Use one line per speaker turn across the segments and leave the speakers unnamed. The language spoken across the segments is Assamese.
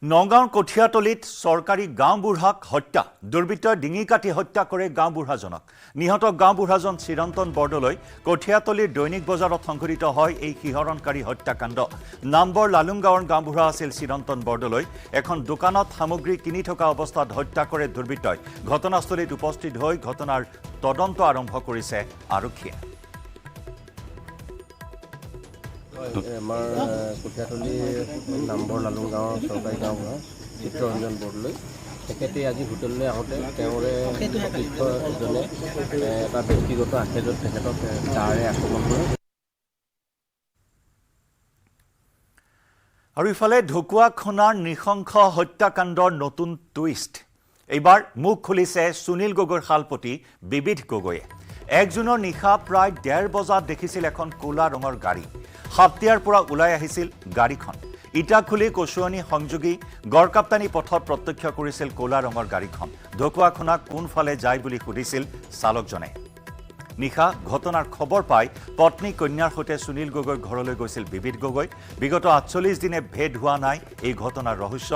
নগাঁৱৰ কঠিয়াতলিত চৰকাৰী গাঁওবুঢ়াক হত্যা দুৰ্বৃত্তই ডিঙি কাটি হত্যা কৰে গাঁওবুঢ়াজনক নিহত গাঁওবুঢ়াজন চিৰন্তন বৰদলৈ কঠিয়াতলিৰ দৈনিক বজাৰত সংঘটিত হয় এই শিহৰণকাৰী হত্যাকাণ্ড নাম্বৰ লালুং গাঁৱৰ গাঁওবুঢ়া আছিল চিৰন্তন বৰদলৈ এখন দোকানত সামগ্ৰী কিনি থকা অৱস্থাত হত্যা কৰে দুৰ্বৃত্তই ঘটনাস্থলীত উপস্থিত হৈ ঘটনাৰ তদন্ত আৰম্ভ কৰিছে আৰক্ষীয়ে
আমাৰ কঠিয়াতলি নাম্বৰ লালুং গাঁৱৰ চৰকাৰী গাঁওবুঢ়া চিত্ৰৰঞ্জন বৰদলৈ তেখেতে আজি হোটেললৈ আহোঁতে তেওঁৰে সতীৰ্থ এজনে এটা ব্যক্তিগত আখেজত তেখেতক কাৰে আক্ৰমণ কৰে
আৰু ইফালে ঢকুৱাখনাৰ নৃশংস হত্যাকাণ্ডৰ নতুন টুইষ্ট এইবাৰ মুখ খুলিছে সুনীল গগৈৰ শালপতি বিবিধ গগৈয়ে 1 জুনৰ নিশা প্ৰায় 1:30 বজাত দেখিছিল এখন কোলা ৰঙৰ গাড়ী হাতিয়াৰ পৰা ওলাই আহিছিল গাড়ীখন ইটাখুলি কচুৱানী সংযোগী গড়কাপ্তানী পথত প্ৰত্যক্ষ কৰিছিল কোলা ৰঙৰ গাড়ীখন ঢকুৱাখনা কোনফালে যায় বুলি সুধিছিল চালকজনে নিশা ঘটনাৰ খবৰ পাই পত্নী কন্যাৰ সৈতে সুনীল গগৈৰ ঘৰলৈ গৈছিল বিবিধ গগৈ বিগত 48 দিনে ভেদ হোৱা নাই এই ঘটনাৰ ৰহস্য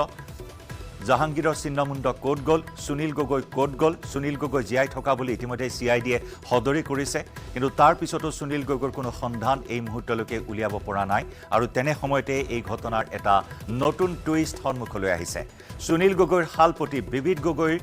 জাহাংগীৰৰ চিহ্নমুণ্ড ক'ত গ'ল সুনীল গগৈ ক'ত গ'ল সুনীল গগৈ জীয়াই থকা বুলি ইতিমধ্যে CIDয়ে সদৰি কৰিছে কিন্তু তাৰ পিছতো সুনীল গগৈৰ কোনো সন্ধান এই মুহূৰ্তলৈকে উলিয়াব পৰা নাই আৰু তেনে সময়তে এই ঘটনাৰ এটা নতুন টুইষ্ট সন্মুখলৈ আহিছে সুনীল গগৈৰ শালপতি বিবিধ গগৈৰ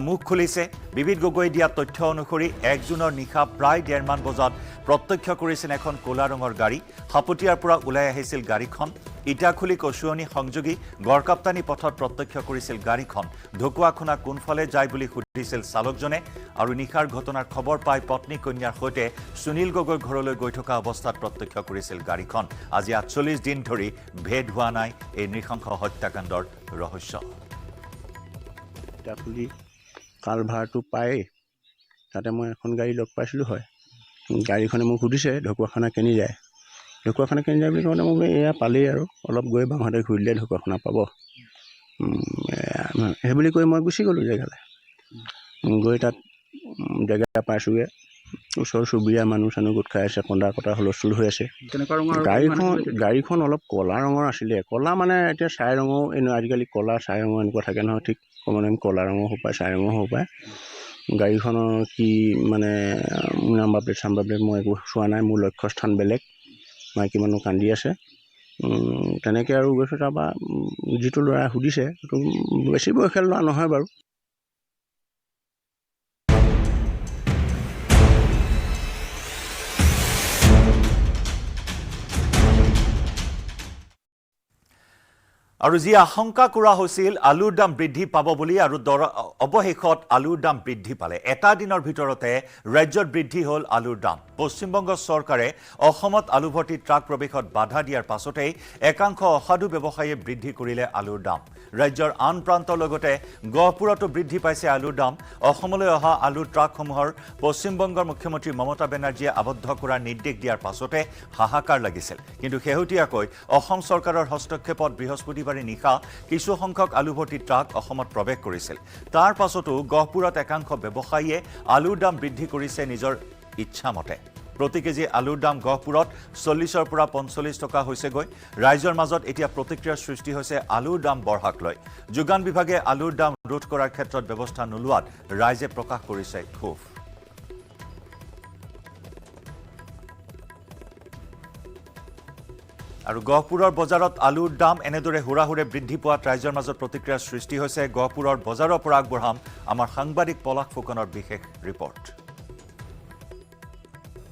মুখ খুলিছে বিবিধ গগৈ দিয়া তথ্য অনুসৰি 1 জুনৰ নিশা প্ৰায় 1:30 মান বজাত প্ৰত্যক্ষ কৰিছিল এখন কোলা ৰঙৰ গাড়ী হাপতিয়াৰ পৰা ওলাই আহিছিল গাড়ীখন ইটাখুলি কচুৱানী সংযোগী গড়কাপ্তানী পথত প্ৰত্যক্ষ কৰিছিল গাড়ীখন ঢকুৱাখনা কোনফালে যায় বুলি সুধিছিল চালকজনে আৰু নিশাৰ ঘটনাৰ খবৰ পাই পত্নী কন্যাৰ সৈতে সুনীল গগৈৰ ঘৰলৈ গৈ থকা অৱস্থাত প্ৰত্যক্ষ কৰিছিল গাড়ীখন আজি 48 দিন ধৰি ভেদ হোৱা নাই এই নৃশংস হত্যাকাণ্ডৰ ৰহস্য
ইটাখুলি কালভাৰটো পাই তাতে মই এখন গাড়ী লগ পাইছিলোঁ হয় গাড়ীখনে মোক সুধিছে ঢকুৱাখনা কেনি যায় ঢকুৱাখনা কেনি যায় বুলি কওঁতে মোক এয়া পালেই আৰু অলপ গৈ বাওঁহাতে ঘূৰি দিলে ঢকুৱাখনা পাব সেইবুলি কৈ মই গুচি গ'লোঁ জেগালৈ গৈ তাত জেগা পাইছোঁগৈ ওচৰ চুবুৰীয়া মানুহ চানুহ গোট খাই আছে কন্দা কটা হুলস্থুল হৈ আছে গাড়ীখন অলপ ক'লা ৰঙৰ আছিলে ক'লা মানে এতিয়া ছাই ৰঙৰ আজিকালি ক'লা ছাই ৰঙৰ এনেকুৱা থাকে নহয় ঠিক মানে ক'লা ৰঙৰ হ'ব পাৰে ছাই ৰঙৰ হ'ব পাৰে গাড়ীখনৰ কি মানে নাম্বাৰ প্লেট মই একো চোৱা নাই মোৰ লক্ষ্যস্থান বেলেগ মাইকী মানুহ কান্দি আছে তেনেকৈ আৰু গৈছোঁ তাৰপৰা যিটো ল'ৰাই সুধিছে সেইটো বেছি বয়সীয়াল ল'ৰা নহয় বাৰু
আৰু যি আশংকা কৰা হৈছিল আলুৰ দাম বৃদ্ধি পাব বুলি আৰু অৱশেষত আলুৰ দাম বৃদ্ধি পালে এটা দিনৰ ভিতৰতে ৰাজ্যত বৃদ্ধি হ'ল আলুৰ দাম পশ্চিমবংগ চৰকাৰে অসমত আলু ভৰ্তি ট্ৰাক প্ৰৱেশত বাধা দিয়াৰ পাছতেই একাংশ অসাধু ব্যৱসায়ীয়ে বৃদ্ধি কৰিলে আলুৰ দাম ৰাজ্যৰ আন প্ৰান্তৰ লগতে গহপুৰতো বৃদ্ধি পাইছে আলুৰ দাম অসমলৈ অহা আলুৰ ট্ৰাকসমূহৰ পশ্চিমবংগৰ মুখ্যমন্ত্ৰী মমতা বেনাৰ্জীয়ে আবদ্ধ কৰাৰ নিৰ্দেশ দিয়াৰ পাছতে হাহাকাৰ লাগিছিল কিন্তু শেহতীয়াকৈ অসম চৰকাৰৰ হস্তক্ষেপত বৃহস্পতিবাৰে নিশা কিছু সংখ্যক আলু ভৰ্তি ট্ৰাক অসমত প্ৰৱেশ কৰিছিল তাৰ পাছতো গহপুৰত একাংশ ব্যৱসায়ীয়ে আলুৰ দাম বৃদ্ধি কৰিছে নিজৰ ইচ্ছামতে প্ৰতি কেজি আলুৰ দাম গহপুৰত 40ৰ পৰা 45 টকা হৈছেগৈ ৰাইজৰ মাজত এতিয়া প্ৰতিক্ৰিয়াৰ সৃষ্টি হৈছে আলুৰ দাম বঢ়াক লৈ যোগান বিভাগে আলুৰ দাম ৰোধ কৰাৰ ক্ষেত্ৰত ব্যৱস্থা নোলোৱাত ৰাইজে প্ৰকাশ কৰিছে ক্ষোভ আৰু গহপুৰৰ বজাৰত আলুৰ দাম এনেদৰে হুৰাহুৰে বৃদ্ধি পোৱাত ৰাইজৰ মাজত প্ৰতিক্ৰিয়াৰ সৃষ্টি হৈছে গহপুৰৰ বজাৰৰ পৰা আগবঢ়াম আমাৰ সাংবাদিক পলাশ ফুকনৰ বিশেষ ৰিপৰ্ট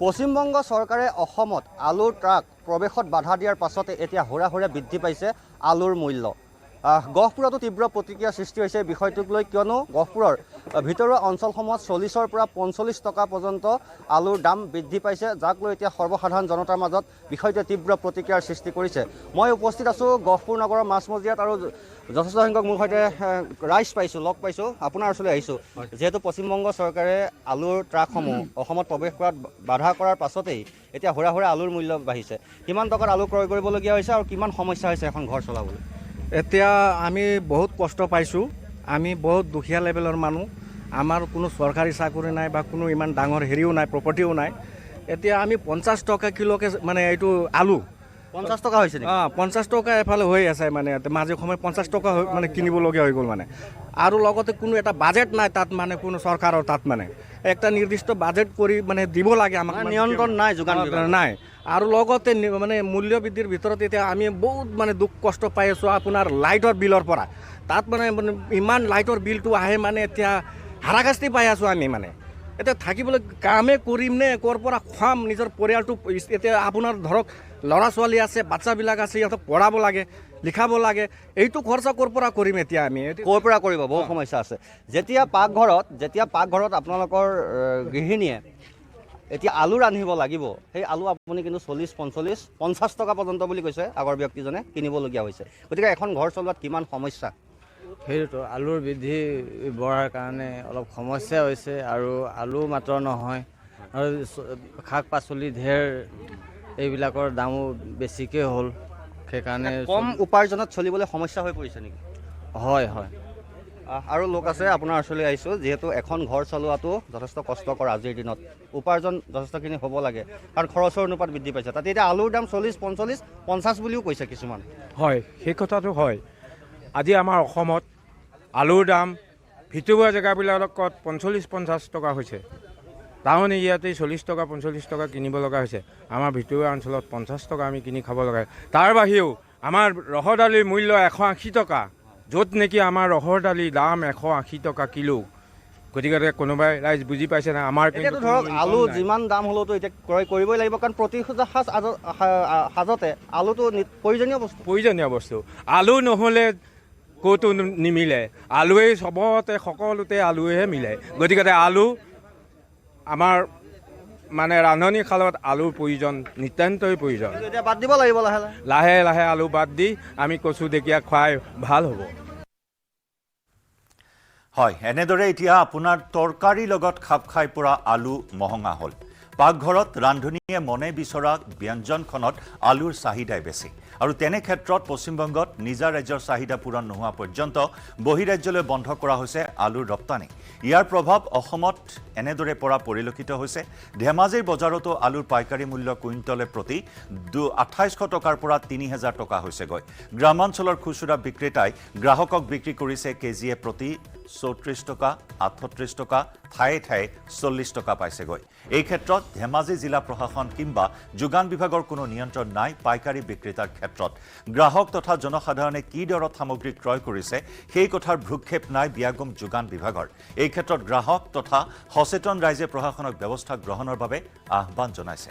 পশ্চিমবংগ চৰকাৰে অসমত আলুৰ ট্ৰাক প্ৰৱেশত বাধা দিয়াৰ পাছতে এতিয়া হুৰাহুৰে বৃদ্ধি পাইছে আলুৰ মূল্য গহপুৰতো তীব্ৰ প্ৰতিক্ৰিয়াৰ সৃষ্টি হৈছে বিষয়টোক লৈ কিয়নো গহপুৰৰ ভিতৰুৱা অঞ্চলসমূহত 40ৰ পৰা 45 টকা পৰ্যন্ত আলুৰ দাম বৃদ্ধি পাইছে যাক লৈ এতিয়া সৰ্বসাধাৰণ জনতাৰ মাজত বিষয়টোৱে তীব্ৰ প্ৰতিক্ৰিয়াৰ সৃষ্টি কৰিছে মই উপস্থিত আছোঁ গহপুৰ নগৰৰ মাছমজিয়াত আৰু যথেষ্ট সংখ্যক মোৰ সৈতে ৰাইজ পাইছোঁ লগ পাইছোঁ আপোনাৰ ওচৰলৈ আহিছোঁ যিহেতু পশ্চিমবংগ চৰকাৰে আলুৰ ট্ৰাকসমূহ অসমত প্ৰৱেশ কৰাত বাধা কৰাৰ পাছতেই এতিয়া হুৰাহুৰে আলুৰ মূল্য বাঢ়িছে কিমান টকাত আলু ক্ৰয় কৰিবলগীয়া হৈছে আৰু কিমান সমস্যা হৈছে এখন ঘৰ চলাবলৈ
এতিয়া আমি বহুত কষ্ট পাইছোঁ আমি বহুত দুখীয়া লেভেলৰ মানুহ আমাৰ কোনো চৰকাৰী চাকৰি নাই বা কোনো ইমান ডাঙৰ হেৰিও নাই প্ৰপাৰ্টিও নাই এতিয়া আমি 50 টকা কিলোকে মানে এইটো আলু
50 টকা হৈছে নেকি?
50 টকা এফালে হৈ আছে মানে মাজে সময় 50 টকা মানে কিনিবলগীয়া হৈ গ'ল মানে আৰু লগতে কোনো এটা বাজেট নাই তাত মানে কোনো চৰকাৰৰ তাত মানে একটা নিৰ্দিষ্ট বাজেট কৰি মানে দিব লাগে আমাক
নিয়ন্ত্ৰণ নাই যোগান বিভাগৰ।
নাই আৰু লগতে মানে মূল্য বৃদ্ধিৰ ভিতৰত এতিয়া আমি বহুত মানে দুখ কষ্ট পাই আছোঁ আপোনাৰ লাইটৰ বিলৰ পৰা তাত মানে ইমান লাইটৰ বিলটো আহে মানে এতিয়া হাৰাশাস্তি পাই আছোঁ আমি মানে এতিয়া থাকিবলৈ কামে কৰিম নে ক'ৰ পৰা খুৱাম নিজৰ পৰিয়ালটো এতিয়া আপোনাৰ ধৰক ল'ৰা ছোৱালী আছে বাচ্চাবিলাক আছে সিহঁতক পঢ়াব লাগে লিখাব লাগে এইটো খৰচা ক'ৰ পৰা কৰিম এতিয়া আমি
ক'ৰ পৰা কৰিব বহু সমস্যা আছে যেতিয়া পাকঘৰত আপোনালোকৰ গৃহিণীয়ে এতিয়া আলু ৰান্ধিব লাগিব সেই আলু আপুনি কিন্তু 40-45-50 টকা পৰ্যন্ত বুলি কৈছে আগৰ ব্যক্তিজনে কিনিবলগীয়া হৈছে গতিকে এখন ঘৰ চলোৱাত কিমান সমস্যা
সেইটোতো আলুৰ বৃদ্ধি বঢ়াৰ কাৰণে অলপ সমস্যা হৈছে আৰু আলু মাত্ৰ নহয় আৰু শাক পাচলি ঢেৰ এইবিলাকৰ দামো বেছিকৈ হ'ল সেইকাৰণে
কম উপাৰ্জনত চলিবলৈ সমস্যা হৈ পৰিছে নেকি
হয়
আৰু লোক আছে আপোনাৰ ওচৰলৈ আহিছোঁ যিহেতু এখন ঘৰ চলোৱাটো যথেষ্ট কষ্টকৰ আজিৰ দিনত উপাৰ্জন যথেষ্টখিনি হ'ব লাগে কাৰণ খৰচৰ অনুপাত বৃদ্ধি পাইছে তাতে এতিয়া আলুৰ দাম 40-45-50 বুলিও কৈছে কিছুমান
হয় সেই কথাটো হয় আজি আমাৰ অসমত আলুৰ দাম ভিতৰুৱা জেগাবিলাকত 45-50 টকা হৈছে টাউন এৰিয়াতে 40 টকা 45 টকা কিনিব লগা হৈছে আমাৰ ভিতৰুৱা অঞ্চলত 50 টকা আমি কিনি খাব লগা তাৰ বাহিৰেও আমাৰ ৰহৰ দালিৰ মূল্য 180 টকা য'ত নেকি আমাৰ ৰহৰ দালিৰ দাম 180 টকা কিলো গতিকে কোনোবাই ৰাইজ বুজি পাইছে না আমাৰ
কিন্তু ধৰক আলু যিমান দাম হ'লেওতো এতিয়া ক্ৰয় কৰিবই লাগিব কাৰণ প্ৰতি সাজতে আলুটো প্ৰয়োজনীয় বস্তু
আলু নহ'লে ক'তো নিমিলে আলুৱেই চবতে সকলোতে আলুৱেহে মিলে গতিকে আলু আমাৰ মানে ৰান্ধনি শালত আলুৰ প্ৰয়োজন নিতান্তই প্ৰয়োজন
এতিয়া বাদ দিব লাগিব
লাহে লাহে আলু বাদ দি আমি কচু ঢেকীয়া খুৱাই ভাল হ'ব
হয় এনেদৰে এতিয়া আপোনাৰ তৰকাৰীৰ লগত খাপ খাই পৰা আলু মহঙা হ'ল পাকঘৰত ৰান্ধনীয়ে মনে বিচৰা ব্যঞ্জনখনত আলুৰ চাহিদাই বেছি আৰু তেনে ক্ষেত্ৰত পশ্চিমবংগত নিজা ৰাজ্যৰ চাহিদা পূৰণ নোহোৱা পৰ্যন্ত বহিৰাজ্যলৈ বন্ধ কৰা হৈছে আলুৰ ৰপ্তানি ইয়াৰ প্ৰভাৱ অসমত এনেদৰে পৰা পৰিলক্ষিত হৈছে ধেমাজিৰ বজাৰতো আলুৰ পাইকাৰী মূল্য কুইণ্টলে প্ৰতি 2800 টকাৰ পৰা 3000 টকা হৈছেগৈ গ্ৰামাঞ্চলৰ খুচুৰা বিক্ৰেতাই গ্ৰাহকক বিক্ৰী কৰিছে কেজিয়ে প্ৰতি 34 টকা 38 টকা ঠায়ে ঠায়ে 40 টকা পাইছেগৈ এই ক্ষেত্ৰত ধেমাজি জিলা প্ৰশাসন কিংবা যোগান বিভাগৰ কোনো নিয়ন্ত্ৰণ নাই পাইকাৰী বিক্ৰেতাৰ ক্ষেত্ৰত গ্ৰাহক তথা জনসাধাৰণে কি দৰত সামগ্ৰী ক্ৰয় কৰিছে সেই কথাৰ ভ্ৰূক্ষেপ নাই বিয়াগম যোগান বিভাগৰ এই ক্ষেত্ৰত গ্ৰাহক তথা সচেতন ৰাইজে প্ৰশাসনক ব্যৱস্থা গ্ৰহণৰ বাবে আহ্বান জনাইছে